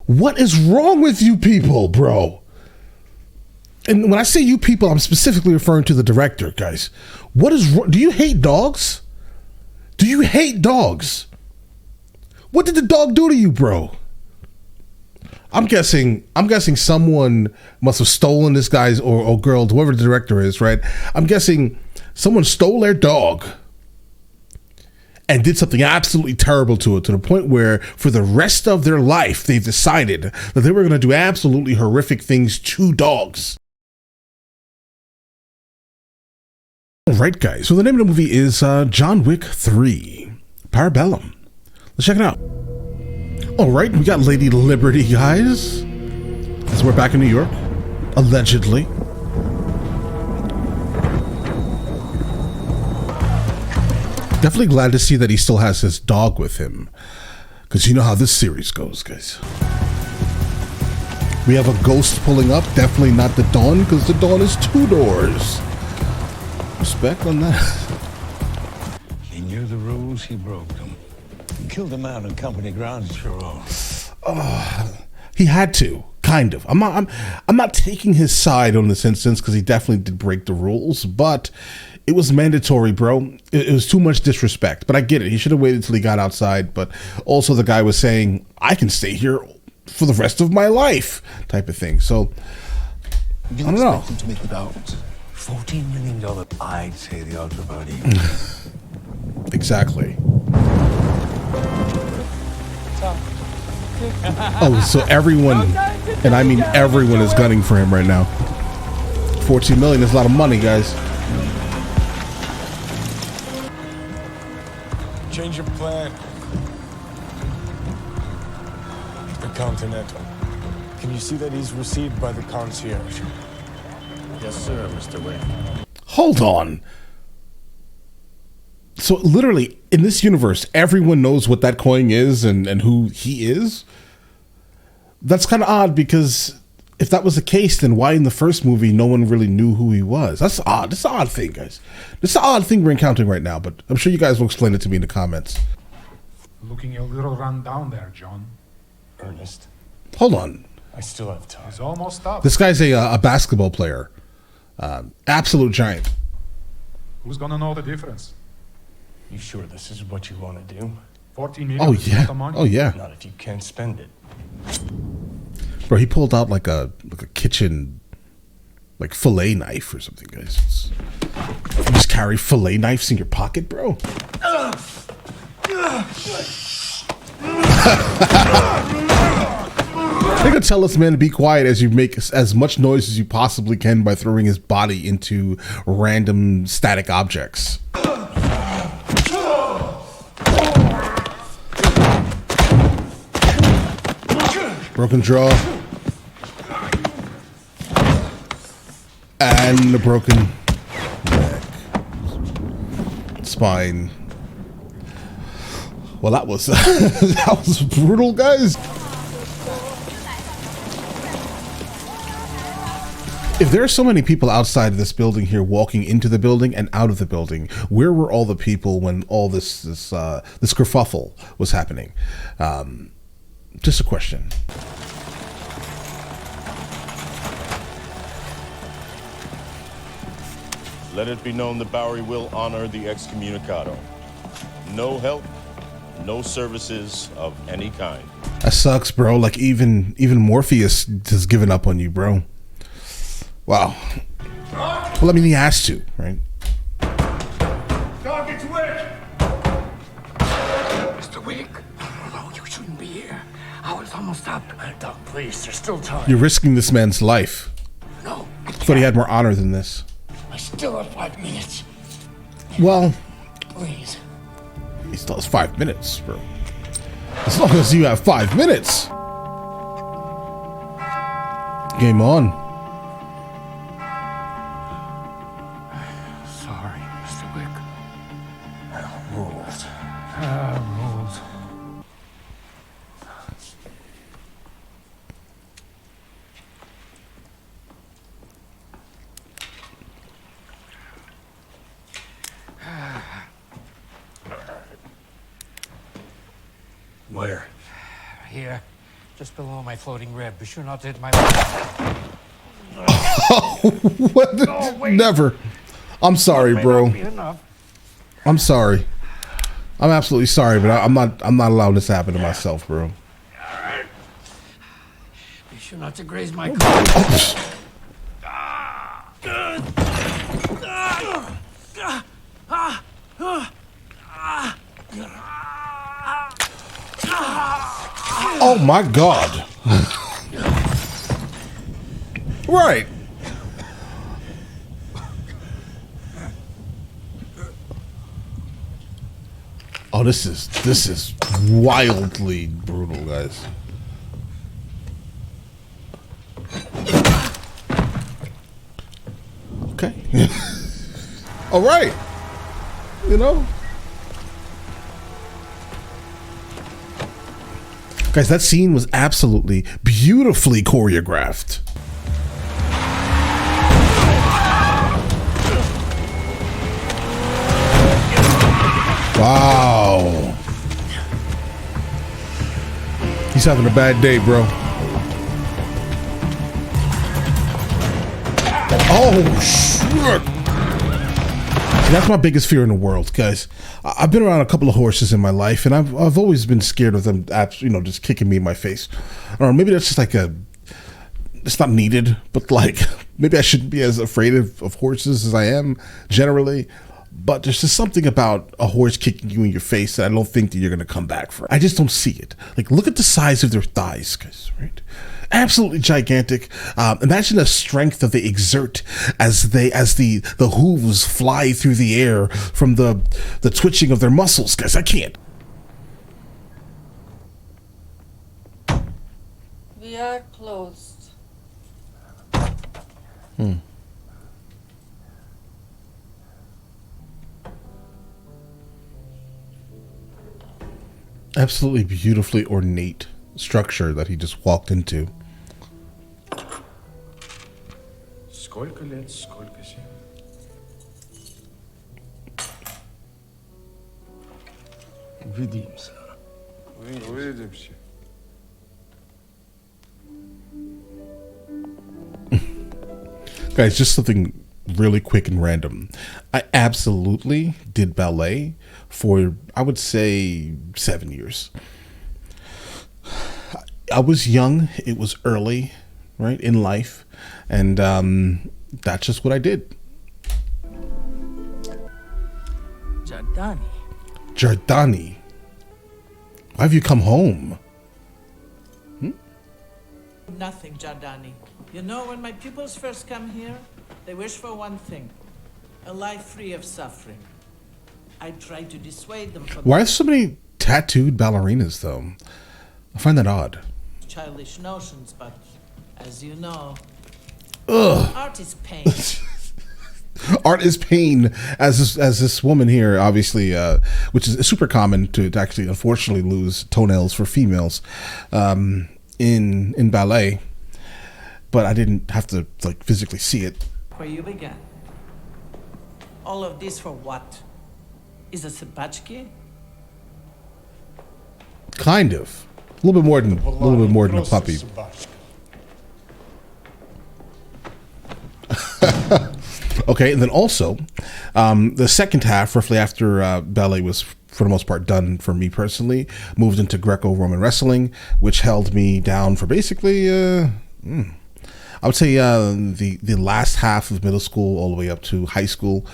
What is wrong with you people, bro? And when I say you people, I'm specifically referring to the director, guys. What is wrong? Do you hate dogs? Do you hate dogs? What did the dog do to you, bro? I'm guessing someone must have stolen this guy's or girl, whoever the director is, right? I'm guessing someone stole their dog and did something absolutely terrible to it, to the point where for the rest of their life, they've decided that they were going to do absolutely horrific things to dogs. All right, guys. So the name of the movie is John Wick 3, Parabellum. Let's check it out. All right, we got Lady Liberty, guys. As we're back in New York, allegedly. Definitely glad to see that he still has his dog with him, because you know how this series goes, guys. We have a ghost pulling up. Definitely not the Dawn, because the Dawn is 2 doors. Respect on that. He knew the rules, he broke them. He killed a man on company grounds for all. He had to, kind of. I'm not taking his side on this instance, because he definitely did break the rules, but it was mandatory, bro. It was too much disrespect, but I get it. He should have waited till he got outside, but also the guy was saying, I can stay here for the rest of my life, type of thing. So, I don't know. Him to make about $14 million. I'd say the odds are about even. Exactly. Oh, so everyone, and I mean everyone, is gunning for him right now. 14 million is a lot of money, guys. Change of plan. The Continental. Can you see that he's received by the concierge? Yes, sir, Mr. Wick. Hold on. So literally, in this universe, everyone knows what that coin is and who he is? That's kind of odd, because if that was the case, then why in the first movie no one really knew who he was? That's odd. That's an odd thing, guys. This is an odd thing we're encountering right now, but I'm sure you guys will explain it to me in the comments. Looking a little run down there, John. Ernest, Hold on. I still have time. It's almost up. This guy's a basketball player. Absolute giant. Who's gonna know the difference? You sure this is what you want to do? 14 million. Oh, is yeah. not the money. Oh, yeah. Not if you can't spend it. Bro, he pulled out like a kitchen, like fillet knife or something, guys. You just carry fillet knives in your pocket, bro. They're gonna tell this man to be quiet as you make as much noise as you possibly can by throwing his body into random static objects. Broken jaw. And a broken neck. Spine. Well, that was that was brutal, guys. If there are so many people outside of this building here, walking into the building and out of the building, where were all the people when all this kerfuffle was happening? Just a question. Let it be known that Bowery will honor the excommunicado. No help, no services of any kind. That sucks, bro. Like even Morpheus has given up on you, bro. Wow. Well, I mean, he has to, right? Target's Wick! Mr. Wick, no, you shouldn't be here. Hour's almost up. Doc, please, there's still time. You're risking this man's life. No, I thought he had more honor than this. I still have 5 minutes. Well, Please. he still has 5 minutes, bro. As long as you have 5 minutes. Game on. Sorry, Mr. Wick. Rules. Rules. Where? Here. Just below my floating rib. Be sure not to hit my What? Never. I'm sorry, bro. I'm sorry. I'm absolutely sorry, but I'm not allowing this to happen to myself, bro. Be sure not to graze my Oh my God. Right. Oh, this is wildly brutal, guys. Okay. All right. You know. Guys, that scene was absolutely beautifully choreographed. Wow. He's having a bad day, bro. Oh, shit. That's my biggest fear in the world, guys. I've been around a couple of horses in my life, and I've always been scared of them, you know, just kicking me in my face. I don't know, maybe that's just like it's not needed, but like, maybe I shouldn't be as afraid of horses as I am generally. But there's just something about a horse kicking you in your face that I don't think that you're going to come back from. I just don't see it. Like, look at the size of their thighs, guys, right? Absolutely gigantic. Imagine the strength that they exert as the hooves fly through the air from the twitching of their muscles, guys. I can't. We are closed. Absolutely beautifully ornate structure that he just walked into. Сколько лет, сколько зим. Увидимся. Увидимся. Guys, just something really quick and random. I absolutely did ballet for, I would say, 7 years. I was young. It was early, right, in life. And that's just what I did. Giordani. Giordani. Why have you come home? Nothing, Giordani. You know, when my pupils first come here, they wish for one thing. A life free of suffering. I try to dissuade them from Why are so many tattooed ballerinas, though? I find that odd. childish notions, but as you know, Ugh. art is pain. Art is pain, as this woman here, obviously, which is super common to actually, unfortunately, lose toenails for females in ballet. But I didn't have to like physically see it. Where you began. All of this for what? Is a sabachki? Kind of, a little bit more than a puppy. Okay, and then also, the second half, roughly after ballet was for the most part done for me personally, moved into Greco-Roman wrestling, which held me down for basically, I would say the last half of middle school all the way up to high school.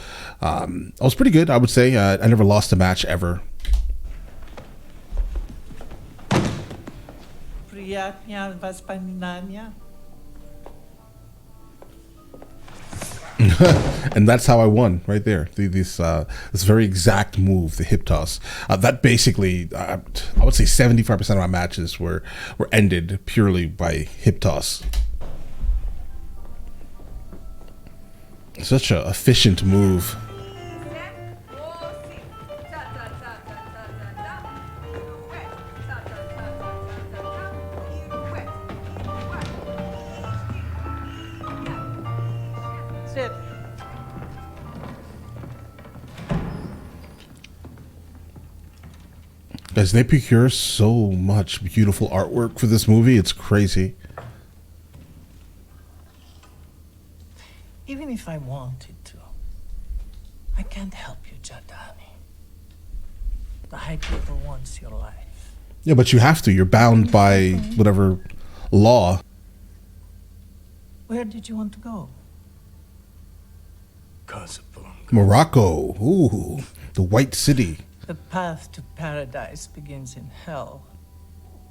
I was pretty good, I would say. I never lost a match ever. Приятня воспоминания. And that's how I won right there. This very exact move, the hip toss. That basically, I would say 75% of my matches were ended purely by hip toss. Such an efficient move. Sit. Guys, they procure so much beautiful artwork for this movie. It's crazy. Even if I wanted to, I can't help you, Jadani. The High People wants your life. Yeah, but you have to. You're bound by whatever law. Where did you want to go? Casablanca. Morocco. Ooh, the White City. The path to paradise begins in hell.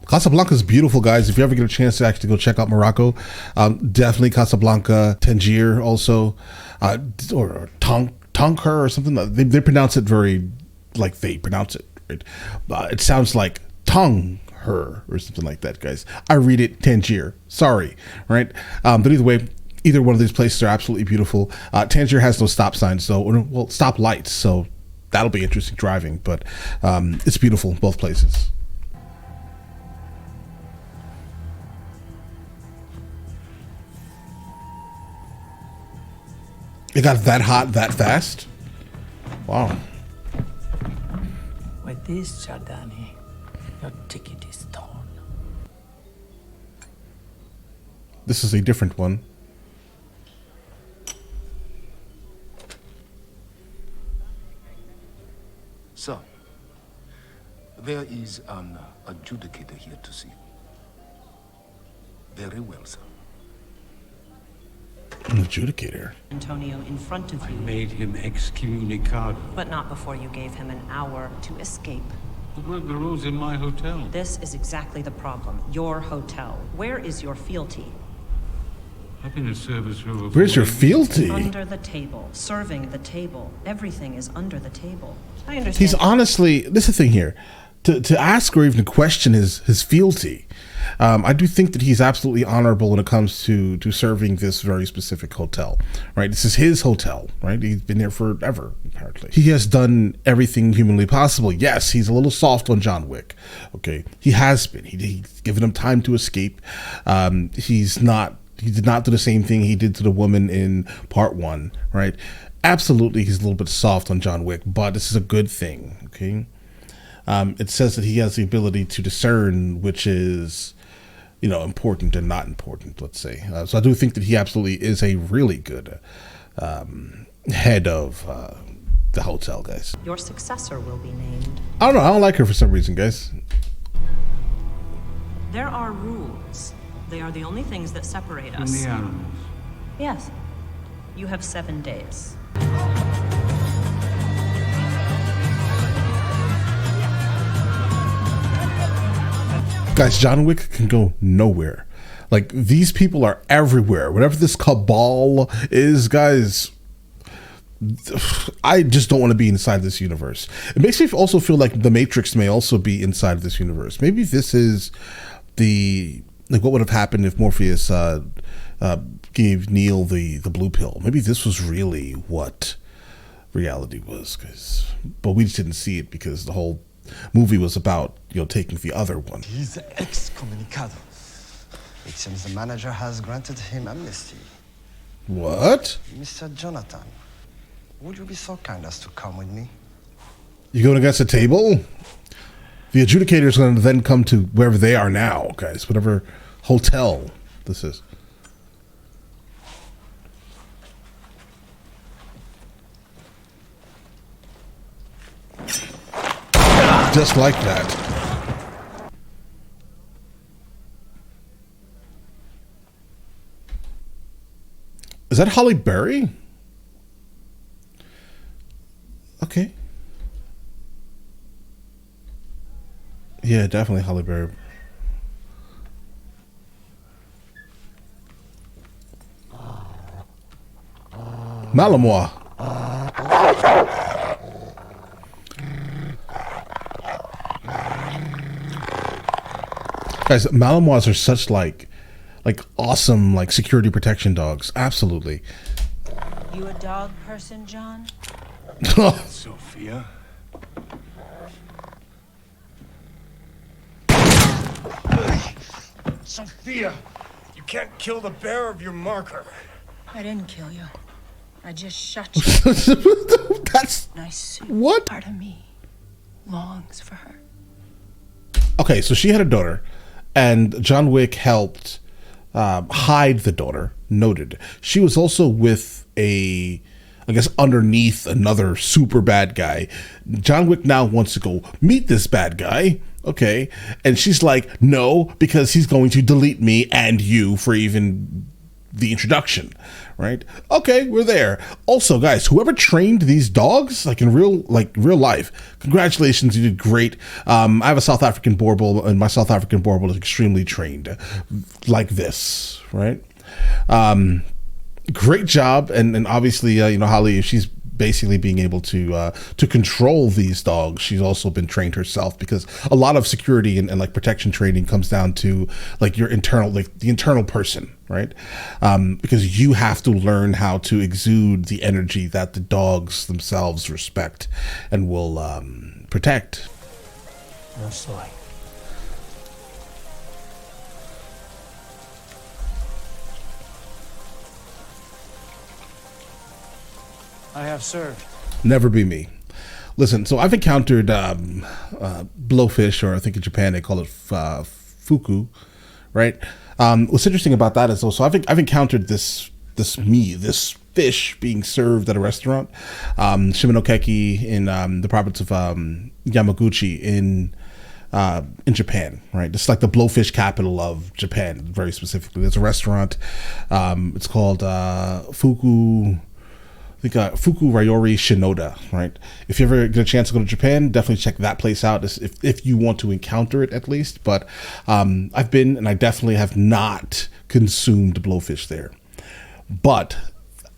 Casablanca is beautiful, guys. If you ever get a chance to actually go check out Morocco, definitely Casablanca, Tangier also, or Tonker or something. They pronounce it very like they pronounce it. Right? It sounds like tongue her or something like that, guys. I read it Tangier. Sorry, right? But either way, either one of these places are absolutely beautiful. Tangier has no stop signs, though, or well, stop lights, so that'll be interesting driving. But it's beautiful in both places. It got that hot that fast? Wow. With this, Jardani, your ticket is torn. This is a different one. So, there is an adjudicator here to see. Very well, sir. An adjudicator. Antonio in front of you, Made him excommunicado. but not before you gave him an hour to escape. What about the rules in my hotel? This is exactly the problem. Your hotel. Where is your fealty? I've been in service for over Where's your 40 fealty? Under the table. Serving the table. Everything is under the table. I understand. He's honestly, this is the thing here. To ask or even to question his fealty, I do think that he's absolutely honorable when it comes to serving this very specific hotel, right? This is his hotel, right? He's been there forever, apparently. He has done everything humanly possible. Yes, he's a little soft on John Wick, okay? He has been. He's given him time to escape. He did not do the same thing he did to the woman in part 1, right? Absolutely, he's a little bit soft on John Wick, but this is a good thing, okay? It says that he has the ability to discern which is, important and not important, let's say. So I do think that he absolutely is a really good head of the hotel, guys. Your successor will be named. I don't know. I don't like her for some reason, guys. There are rules. They are the only things that separate from us. the animals. Yes. You have 7 days. Guys, John Wick can go nowhere. Like, these people are everywhere. Whatever this cabal is, guys, I just don't want to be inside this universe. It makes me also feel like the Matrix may also be inside of this universe. Maybe this is what would have happened if Morpheus gave Neo the blue pill. Maybe this was really what reality was, but we just didn't see it because the whole movie was about taking the other one. He's excommunicado. It seems the manager has granted him amnesty. What? Mr. Jonathan, would you be so kind as to come with me? You going against the table? The adjudicator is going to then come to wherever they are now, guys. Whatever hotel this is. Just like that. Is that Halle Berry? Okay. Yeah, definitely Halle Berry. Malamois. Guys, Malinois are such like awesome security protection dogs. Absolutely. You a dog person, John? Sophia. Sophia, you can't kill the bearer of your marker. I didn't kill you. I just shot you. That's I see what? part of me longs for her. Okay, so she had a daughter, and John Wick helped hide the daughter. Noted. She was also with I guess underneath another super bad guy. John Wick now wants to go meet this bad guy. Okay, and she's like, no, because he's going to delete me and you for even the introduction, right? Okay, we're there. Also, guys, whoever trained these dogs, like in real life, congratulations, you did great. I have a South African boer bull, and my South African boer bull is extremely trained, like this, right? Great job, and obviously, you know, Holly, if she's basically being able to control these dogs, she's also been trained herself, because a lot of security and like protection training comes down to like your internal, like the internal person, right? Because you have to learn how to exude the energy that the dogs themselves respect and will protect. No soy. I have served. Never be me. Listen, so I've encountered blowfish, or I think in Japan they call it fuku, right? What's interesting about that is also I've encountered this fish being served at a restaurant, Shimonokeki in the province of Yamaguchi in Japan, right? It's like the blowfish capital of Japan, very specifically. There's a restaurant. It's called Fuku Rayori Shinoda, right? If you ever get a chance to go to Japan, definitely check that place out if you want to encounter it at least. But I've been, and I definitely have not consumed blowfish there. But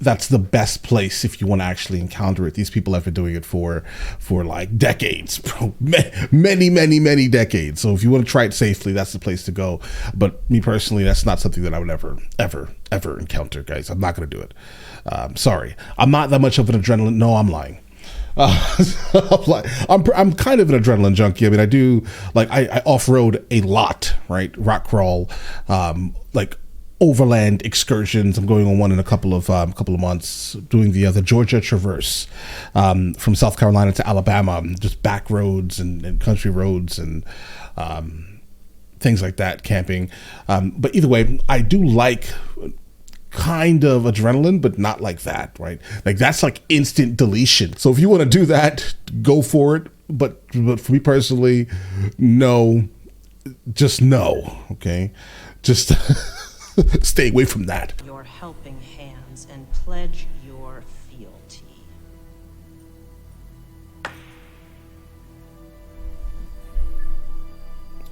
that's the best place if you want to actually encounter it. These people have been doing it for like decades, bro. Many decades. So if you want to try it safely, that's the place to go. But me personally, that's not something that I would ever encounter, guys. I'm not going to do it. Sorry, I'm not that much of an adrenaline. No, I'm lying. I'm kind of an adrenaline junkie. I mean, I do like I off-road a lot, right? Rock crawl, like overland excursions. I'm going on one in a couple of months, doing the Georgia Traverse from South Carolina to Alabama, just back roads and country roads and things like that, camping. But either way, I do like kind of adrenaline, but not like that, right? Like that's like instant deletion. So if you want to do that, go for it. But for me personally, no, just no. Okay, just stay away from that. Your helping hands and pledge your fealty.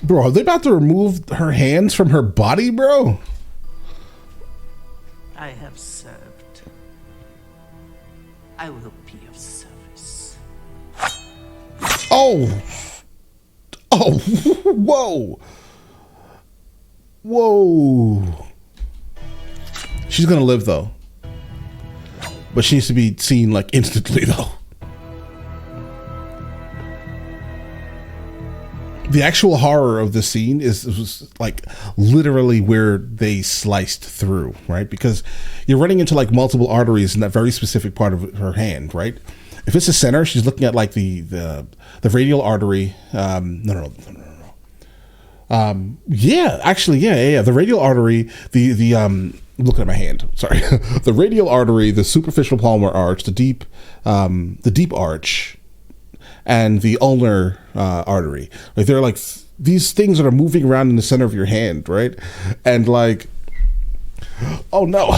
Bro, are they about to remove her hands from her body, bro? I have served. I will be of service. Oh, whoa. She's gonna live though, but she needs to be seen like instantly though. The actual horror of the scene was like literally where they sliced through, right? Because you're running into like multiple arteries in that very specific part of her hand, right? If it's the center, she's looking at like the radial artery. No. Yeah. The radial artery, I'm looking at my hand. Sorry, the radial artery, the superficial palmar arch, the deep arch, and the ulnar artery. Like they're like these things that are moving around in the center of your hand, right? And like, oh no!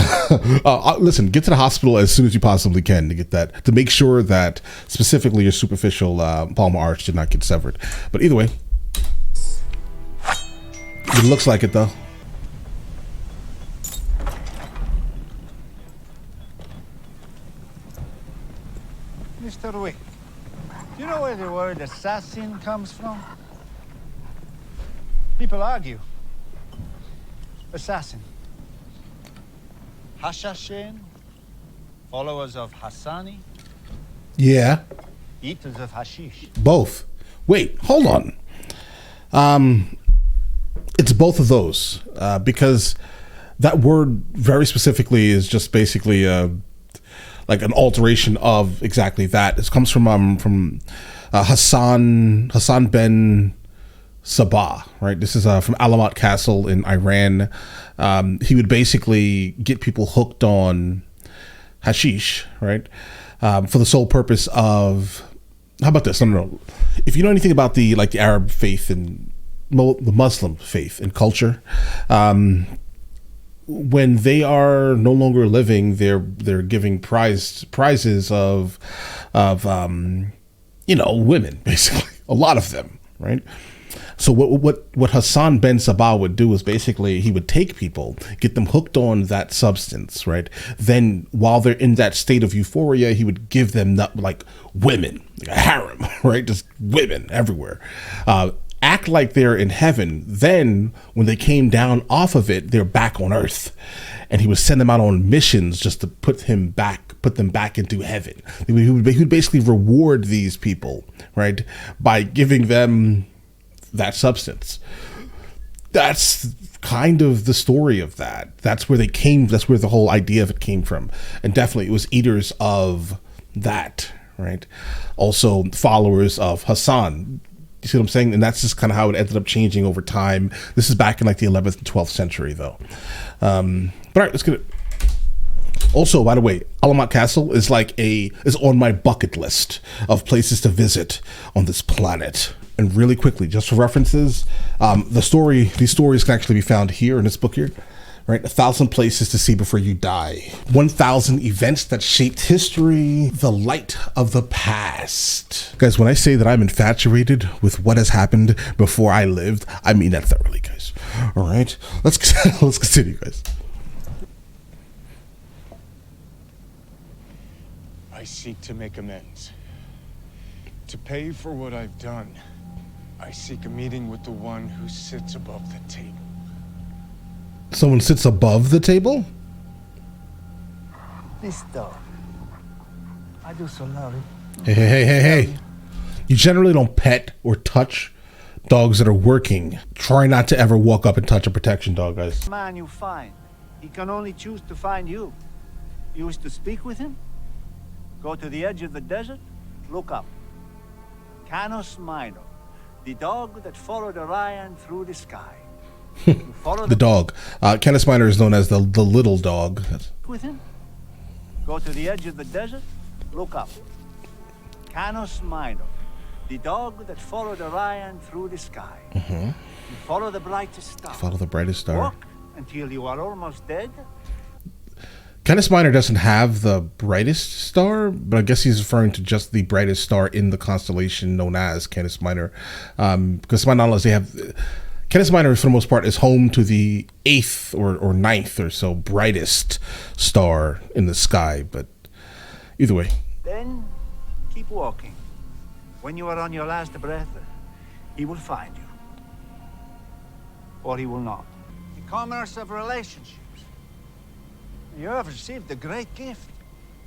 Listen, get to the hospital as soon as you possibly can to get that, to make sure that specifically your superficial palmar arch did not get severed. But either way, it looks like it though. Mr. Wick, do you know where the word assassin comes from? People argue. Assassin. Hashashin, followers of Hassani. Yeah. Eaters of hashish. Both. Wait, hold on. It's both of those because that word very specifically is just basically like an alteration of exactly that. It comes from Hassan ben Sabah, right? This is from Alamat Castle in Iran. He would basically get people hooked on hashish, right? For the sole purpose of, how about this? No. If you know anything about the Arab faith and the Muslim faith and culture, when they are no longer living, they're giving prizes of women, basically, a lot of them, right? So what Hassan ben Sabah would do is basically he would take people, get them hooked on that substance, right? Then while they're in that state of euphoria, he would give them like women, like a harem, right? Just women everywhere. Act like they're in heaven. Then when they came down off of it, they're back on earth. And he would send them out on missions just to put them back into heaven. He would basically reward these people, right? By giving them that substance. That's kind of the story of that. That's where the whole idea of it came from. And definitely it was eaters of that, right? Also followers of Hassan. You see what I'm saying? And that's just kind of how it ended up changing over time. This is back in like the 11th and 12th century though. But all right, let's get it. Also, by the way, Alamat Castle is on my bucket list of places to visit on this planet. And really quickly, just for references, these stories can actually be found here in this book here, right? 1,000 places to see before you die. 1,000 events that shaped history, the light of the past. Guys, when I say that I'm infatuated with what has happened before I lived, I mean that thoroughly, guys. All right, let's continue, guys. I seek to make amends. To pay for what I've done, I seek a meeting with the one who sits above the table. Someone sits above the table? This dog. I do so love it. Hey. You generally don't pet or touch dogs that are working. Try not to ever walk up and touch a protection dog, guys. Man you find, he can only choose to find you. You wish to speak with him? Go to the edge of the desert, look up. Canis Minor, the dog that followed Orion through the sky. The dog. Canis Minor is known as the little dog. With him? Go to the edge of the desert, look up. Canis Minor, the dog that followed Orion through the sky. You follow the brightest star. Walk until you are almost dead. Canis Minor doesn't have the brightest star, but I guess he's referring to just the brightest star in the constellation known as Canis Minor. Because to my knowledge, Canis Minor, for the most part, is home to the 8th or 9th or so brightest star in the sky. But either way. Then keep walking. When you are on your last breath, he will find you. Or he will not. The commerce of relationships. You have received a great gift.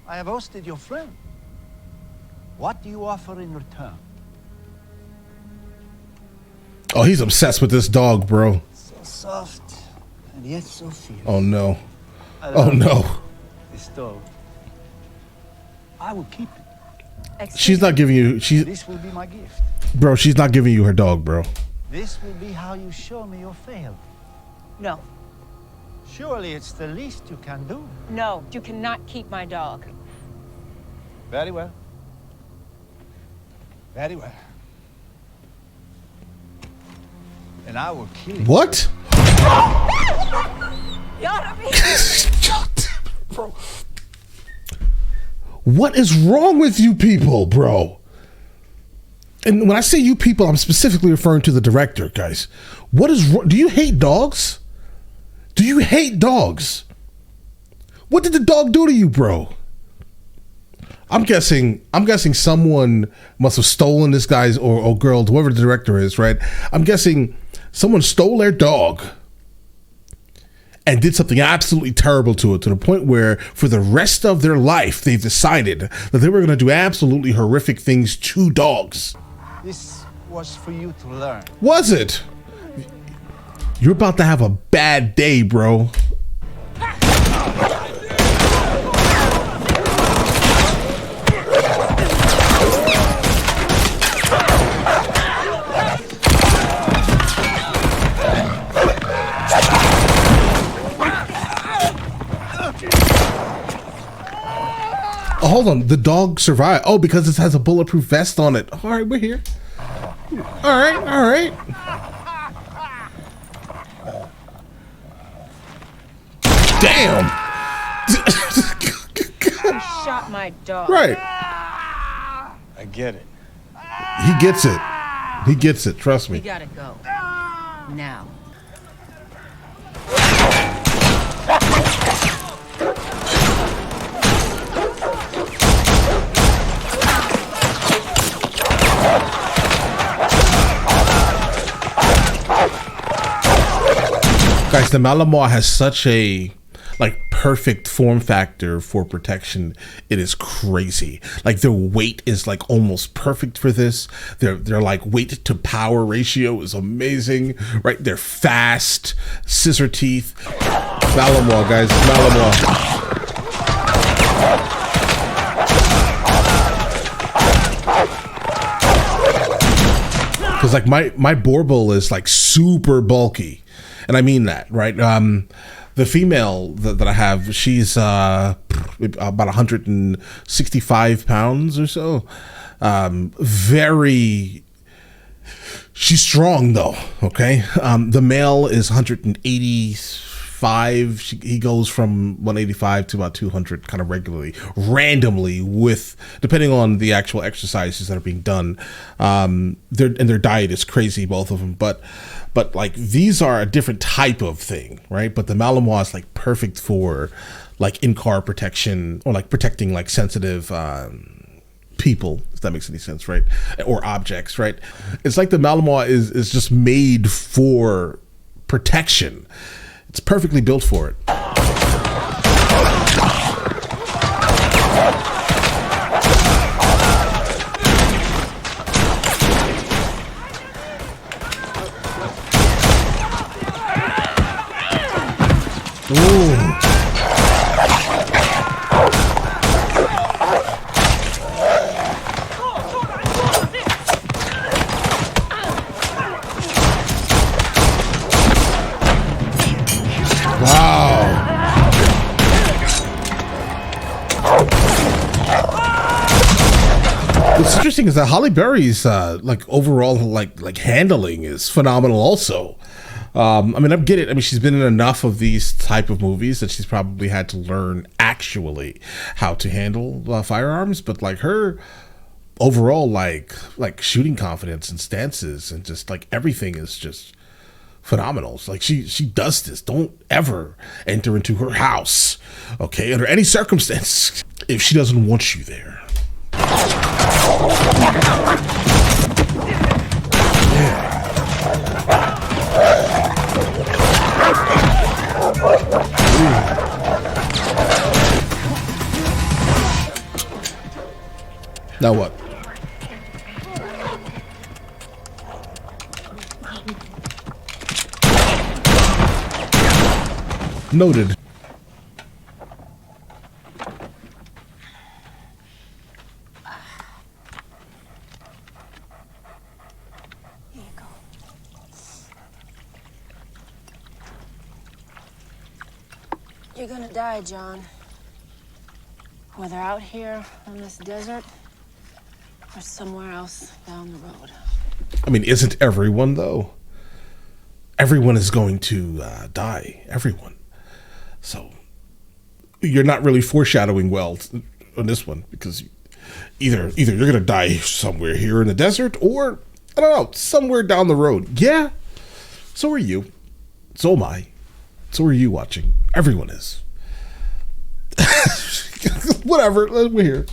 I have hosted your friend. What do you offer in return? Oh, he's obsessed with this dog, bro. So soft and yet so fierce. Oh no. Oh no. This dog. I will keep it. She's not giving you. This will be my gift. Bro, she's not giving you her dog, bro. This will be how you show me your fail. No. Surely it's the least you can do. No, you cannot keep my dog. Very well. Very well. And I will kill you. What? Bro. What is wrong with you people, bro? And when I say you people, I'm specifically referring to the director, guys. What is wrong? Do you hate dogs? Do you hate dogs? What did the dog do to you, bro? I'm guessing someone must have stolen this guy's or girl, whoever the director is, right? I'm guessing someone stole their dog and did something absolutely terrible to it, to the point where for the rest of their life, they've decided that they were going to do absolutely horrific things to dogs. This was for you to learn. Was it? You're about to have a bad day, bro. hold on. The dog survived. Oh, because it has a bulletproof vest on it. All right, we're here. All right, all right. Damn. You shot my dog. Right. I get it. He gets it. He gets it. Trust me. We gotta go. Now. Guys, the Malamar has such a like perfect form factor for protection. It is crazy. Like their weight is like almost perfect for this. Their like weight to power ratio is amazing, right? They're fast, scissor teeth. Malamar, guys, Malamar. Because like my Borbal is like super bulky, and I mean that, right? The female that I have, she's about 165 pounds or so. She's strong though. Okay, the male is 185. He goes from 185 to about 200 kind of regularly, randomly, with depending on the actual exercises that are being done. Their diet is crazy, both of them, but like these are a different type of thing, right? But the Malinois is like perfect for like in-car protection, or like protecting like sensitive people, if that makes any sense, right? Or objects, right? It's like the Malinois is just made for protection. It's perfectly built for it. Ooh. What's interesting is that Halle Berry's like overall like handling is phenomenal also. I mean, I get it. I mean, she's been in enough of these type of movies that she's probably had to learn actually how to handle firearms, but like her overall like shooting confidence and stances and just like everything is just phenomenal. It's like she does this. Don't ever enter into her house, okay, under any circumstance, if she doesn't want you there. Now what? Noted. You're gonna die, John. Whether out here on this desert or somewhere else down the road. I mean, isn't everyone though? Everyone is going to die. Everyone. So you're not really foreshadowing well on this one, because either you're gonna die somewhere here in the desert, or I don't know, somewhere down the road. Yeah. So are you. So am I. So are you watching. Everyone is. Whatever. We're here.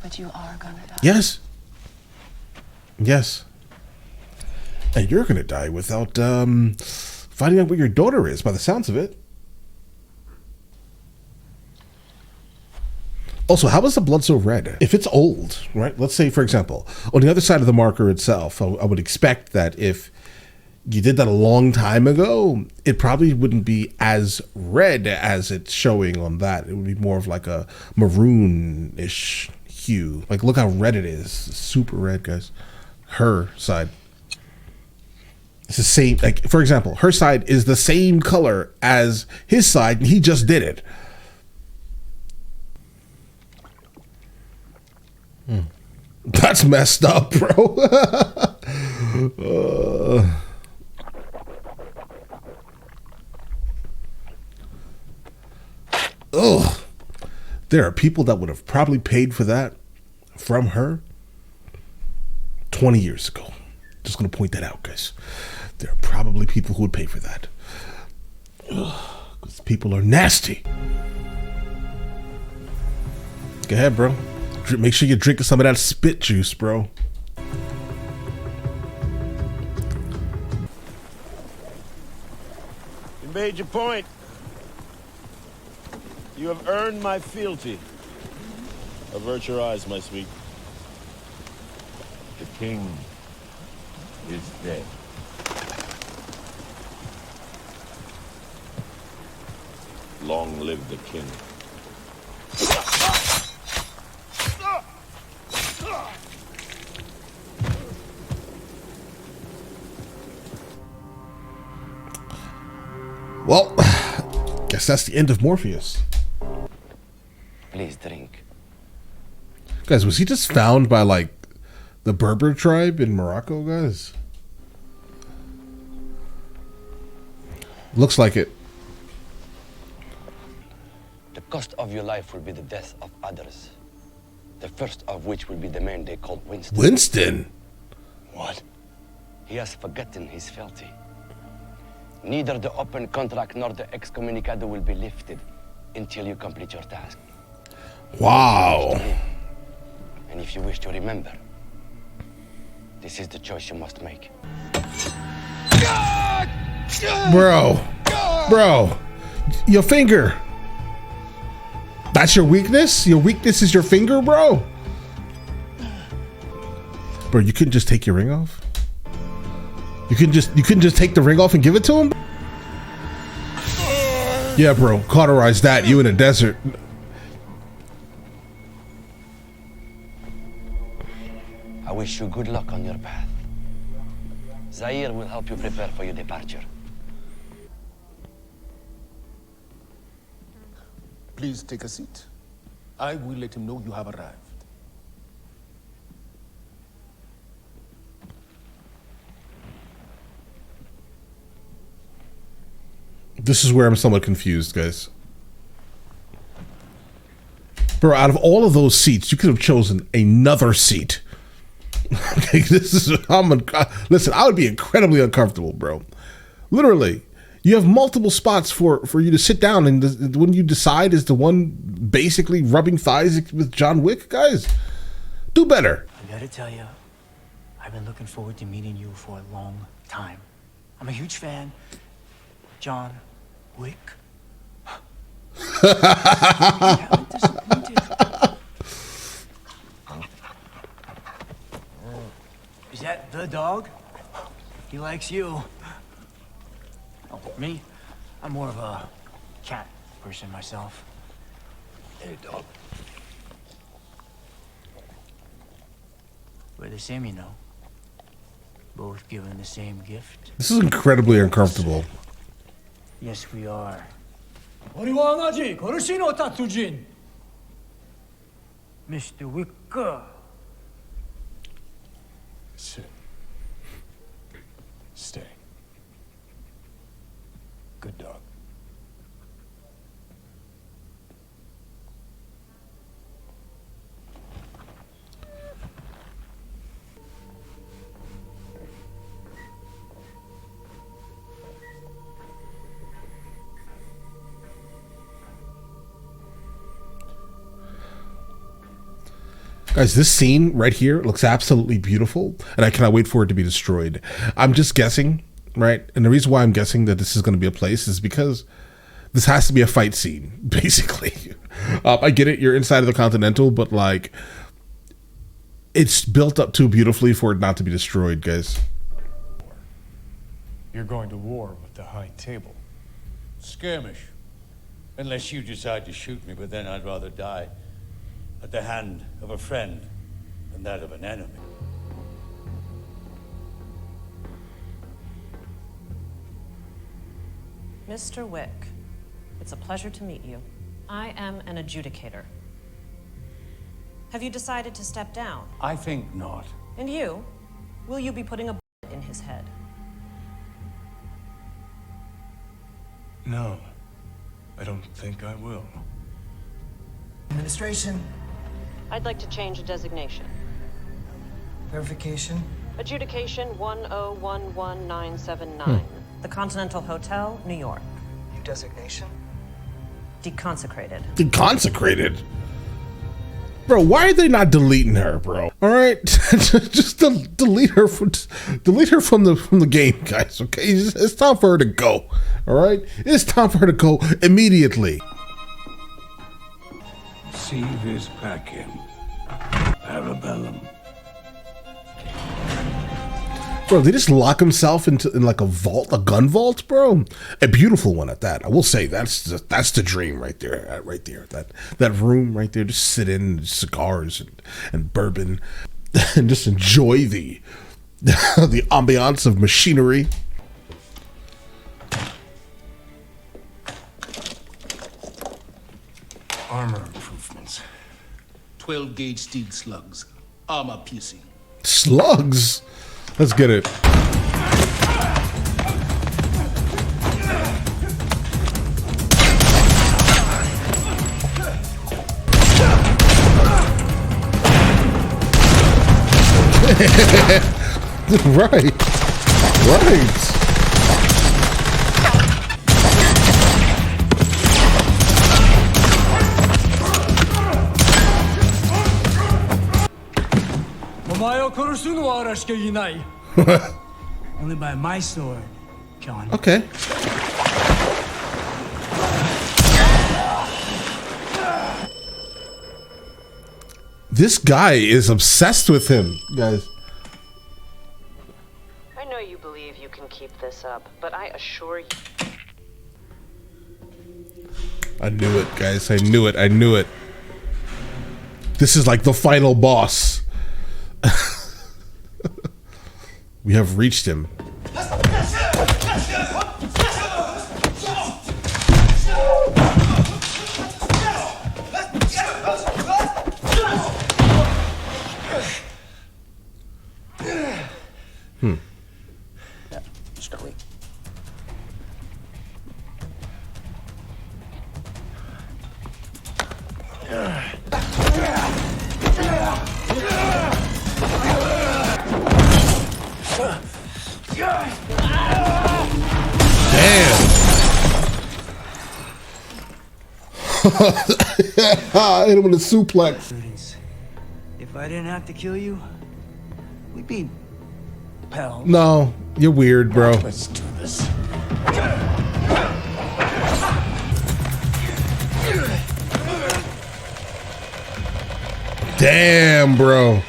But you are gonna die. Yes. Yes. And you're gonna die without finding out where your daughter is, by the sounds of it. Also, how is the blood so red? If it's old, right? Let's say, for example, on the other side of the marker itself, I would expect that if you did that a long time ago, it probably wouldn't be as red as it's showing on that. It would be more of like a maroon-ish hue. Like, look how red it is. Super red, guys. Her side. It's the same, like, for example, her side is the same color as his side, and he just did it. That's messed up, bro. Ugh. There are people that would have probably paid for that from her 20 years ago. Just going to point that out, guys. There are probably people who would pay for that. Because people are nasty. Go ahead, bro. Make sure you're drinking some of that spit juice, bro. You made your point. You have earned my fealty. Avert your eyes, my sweet. The king is dead. Long live the king. Well, guess that's the end of Morpheus. Please drink. Guys, was he just found by, like, the Berber tribe in Morocco, guys? Looks like it. The cost of your life will be the death of others. The first of which will be the man they call Winston. Winston? What? He has forgotten his fealty. Neither the open contract nor the excommunicado will be lifted until you complete your task. Wow. And if you wish to remember, this is the choice you must make. Bro. Bro. Your finger. That's your weakness? Your weakness is your finger, bro? Bro, you couldn't just take your ring off? You couldn't just take the ring off and give it to him? Yeah, bro. Cauterize that. You in a desert. I wish you good luck on your path. Zaire will help you prepare for your departure. Please take a seat. I will let him know you have arrived. This is where I'm somewhat confused, guys. Bro, out of all of those seats, you could have chosen another seat. Okay, this is listen, I would be incredibly uncomfortable, bro. Literally, you have multiple spots for you to sit down, and the one you decide is the one basically rubbing thighs with John Wick, guys. Do better. I gotta tell you, I've been looking forward to meeting you for a long time. I'm a huge fan. John Wick. I'm disappointed. Is that the dog? He likes you. Oh, me? I'm more of a cat person myself. Hey, dog. We're the same, you know. Both given the same gift. This is incredibly uncomfortable. Yes, we are. Mr. Wick. Sit. Stay. Good dog. Guys, this scene right here looks absolutely beautiful, and I cannot wait for it to be destroyed. I'm just guessing, right? And the reason why I'm guessing that this is going to be a place is because this has to be a fight scene, basically. I get it, you're inside of the Continental, but like, it's built up too beautifully for it not to be destroyed, guys. You're going to war with the High Table. Skirmish. Unless you decide to shoot me, but then I'd rather die at the hand of a friend than that of an enemy. Mr. Wick, it's a pleasure to meet you. I am an adjudicator. Have you decided to step down? I think not. And you? Will you be putting a bullet in his head? No, I don't think I will. Administration. I'd like to change a designation. Verification. Adjudication 1011979. The Continental Hotel, New York. New designation. Deconsecrated. Deconsecrated? Bro, why are they not deleting her, bro? All right, just delete her from the game, guys. Okay, it's time for her to go. All right, it's time for her to go immediately. See this packet. Parabellum. Bro, they just lock himself in like a vault, a gun vault, bro. A beautiful one at that. I will say that's the dream right there, That room right there. Just sit in cigars and bourbon, and just enjoy the ambiance of machinery. Armor improvements. 12-gauge steel slugs. Armor piercing. Slugs? Let's get it. Right. Only by my sword, John. Okay. This guy is obsessed with him, guys. I know you believe you can keep this up, but I assure you. I knew it, guys. I knew it. This is like the final boss. We have reached him. I hit him with a suplex. If I didn't have to kill you, we'd be pals. No, you're weird, bro. Let's do this. Damn, bro.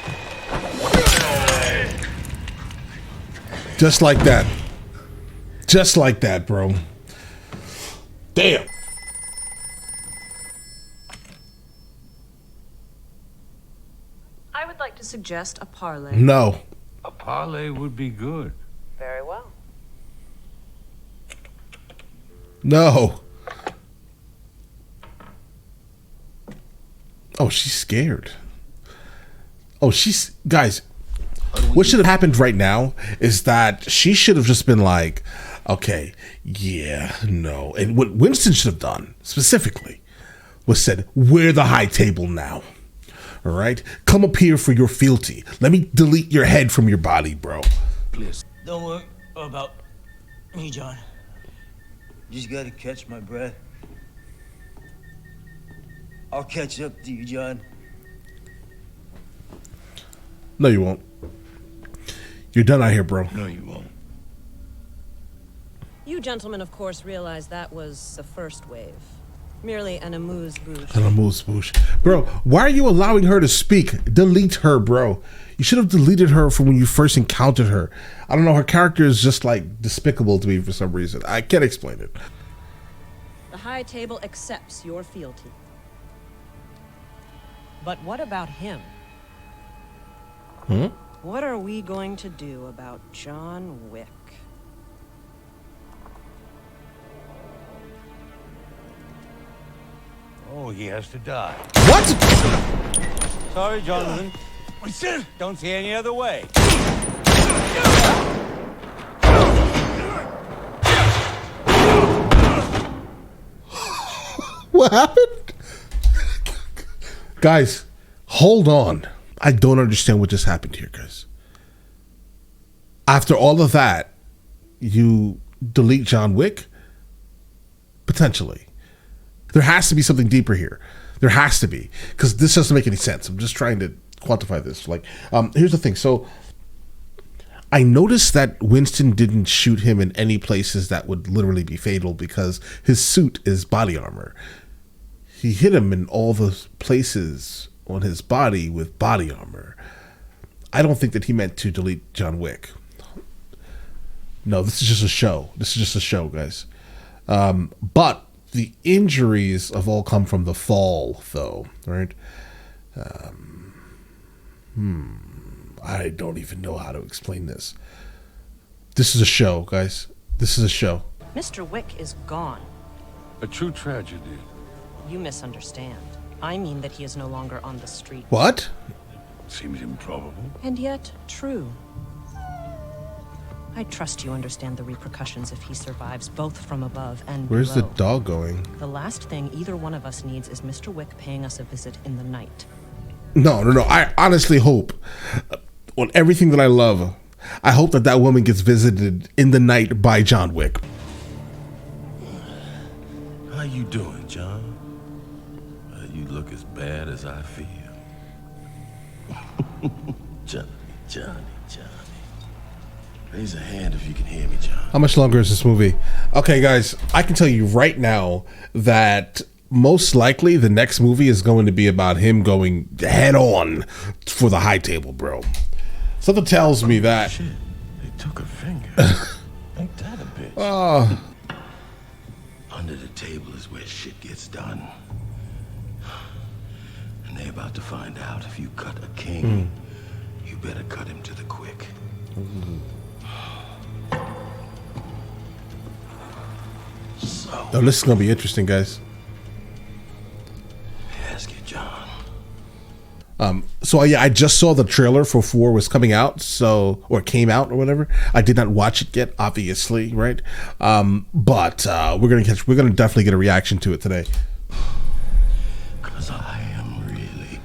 Just like that. Just like that, bro. Damn. I would like to suggest a parlay. No. A parlay would be good. Very well. No. Oh, she's scared. Oh, guys, what should have happened right now is that she should have just been like, okay, yeah, no. And what Winston should have done specifically was said, we're the high table now. All right? Come up here for your fealty. Let me delete your head from your body, bro. Please. Don't worry about me, John. Just gotta catch my breath. I'll catch up to you, John. No, you won't. You're done out here, bro. No, you won't. You gentlemen, of course, realize that was the first wave. Merely an amuse-bouche. An amuse-bouche. Bro, why are you allowing her to speak? Delete her, bro. You should have deleted her from when you first encountered her. I don't know, her character is just like despicable to me for some reason. I can't explain it. The high table accepts your fealty. But what about him? Hmm? What are we going to do about John Wick? Oh, he has to die. What? Sorry, Jonathan. Don't see any other way. What happened? Guys, hold on. I don't understand what just happened here, guys. After all of that, you delete John Wick? Potentially. There has to be something deeper here. There has to be. Because this doesn't make any sense. I'm just trying to quantify this. Like, here's the thing. So, I noticed that Winston didn't shoot him in any places that would literally be fatal because his suit is body armor. He hit him in all the places on his body with body armor. I don't think that he meant to delete John Wick. No, this is just a show. This is just a show, guys. But the injuries have all come from the fall, though, right? I don't even know how to explain this. This is a show, guys. This is a show. Mr. Wick is gone. A true tragedy. You misunderstand. I mean that he is no longer on the street. What? Seems improbable. And yet, true. I trust you understand the repercussions if he survives, both from above and Where's below. the dog going? The last thing either one of us needs is Mr. Wick paying us a visit in the night. No. I honestly hope, on everything that I love, I hope that that woman gets visited in the night by John Wick. How you doing, John? You look as bad as I feel. Johnny. Raise a hand if you can hear me, John. How much longer is this movie? Okay, guys, I can tell you right now that most likely the next movie is going to be about him going head on for the high table, bro. Something tells me that. Shit, they took a finger. Ain't that a bitch? Oh. Under the table is where shit gets done. And they're about to find out if you cut a king, you better cut him to the quick. So, Oh, this is going to be interesting, guys. ask you, John. So yeah, I just saw the trailer for 4 was coming out, or came out or whatever. I did not watch it yet, obviously, right? But we're gonna definitely get a reaction to it today. Cause I am really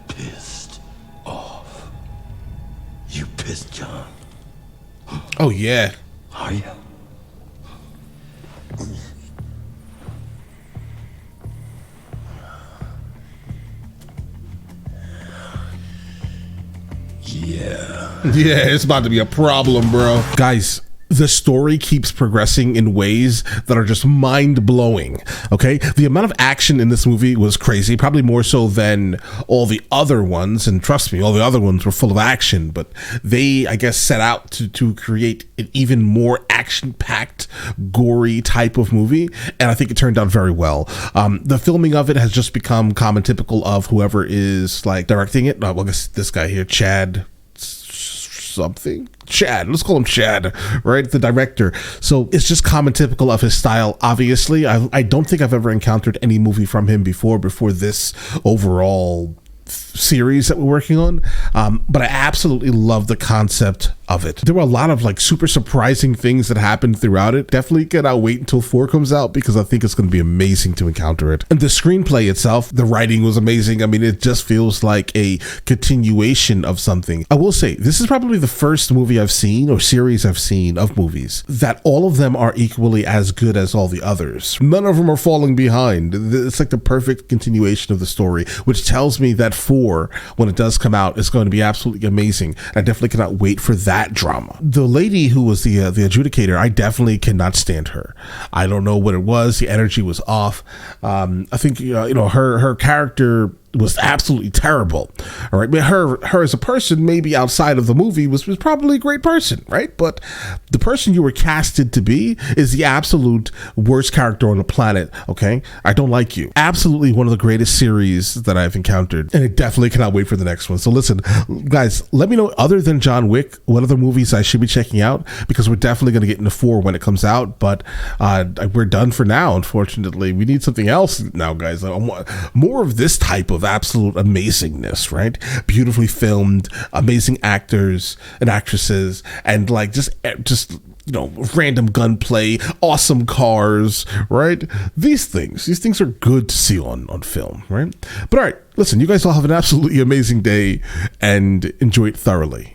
pissed off. You pissed, John? Oh yeah. Are you? Yeah, it's about to be a problem, bro. Guys, the story keeps progressing in ways that are just mind-blowing, okay? The amount of action in this movie was crazy, probably more so than all the other ones, and trust me, all the other ones were full of action, but they, I guess, set out to create an even more action-packed, gory type of movie, and I think it turned out very well. The filming of it has just become common typical of whoever is, like, directing it. Well, I guess this guy here, Chad, let's call him Chad, right? The director. So it's just common typical of his style. Obviously, I don't think I've ever encountered any movie from him before this overall series that we're working on, but I absolutely love the concept of it. There were a lot of like super surprising things that happened throughout it. Definitely cannot wait until 4 comes out because I think it's going to be amazing to encounter it. And the screenplay itself, the writing was amazing. I mean, it just feels like a continuation of something. I will say, this is probably the first movie I've seen or series I've seen of movies that all of them are equally as good as all the others. None of them are falling behind. It's like the perfect continuation of the story, which tells me that 4, when it does come out, is going to be absolutely amazing. I definitely cannot wait for that drama. The lady who was the adjudicator, I definitely cannot stand her. I don't know what it was. The energy was off. I think her character was absolutely terrible. All right, I mean, her as a person, maybe outside of the movie, was probably a great person, right? But the person you were casted to be is the absolute worst character on the planet. Okay, I don't like you. Absolutely one of the greatest series that I've encountered, and I definitely cannot wait for the next one. So listen, guys, let me know, other than John Wick, what other movies I should be checking out, because we're definitely going to get into 4 when it comes out. But we're done for now, unfortunately. We need something else now, guys. I want more of this type of absolute amazingness, right? Beautifully filmed, amazing actors and actresses, and like just random gunplay, awesome cars, right? These things are good to see on film, right? But all right, listen, you guys all have an absolutely amazing day and enjoy it thoroughly.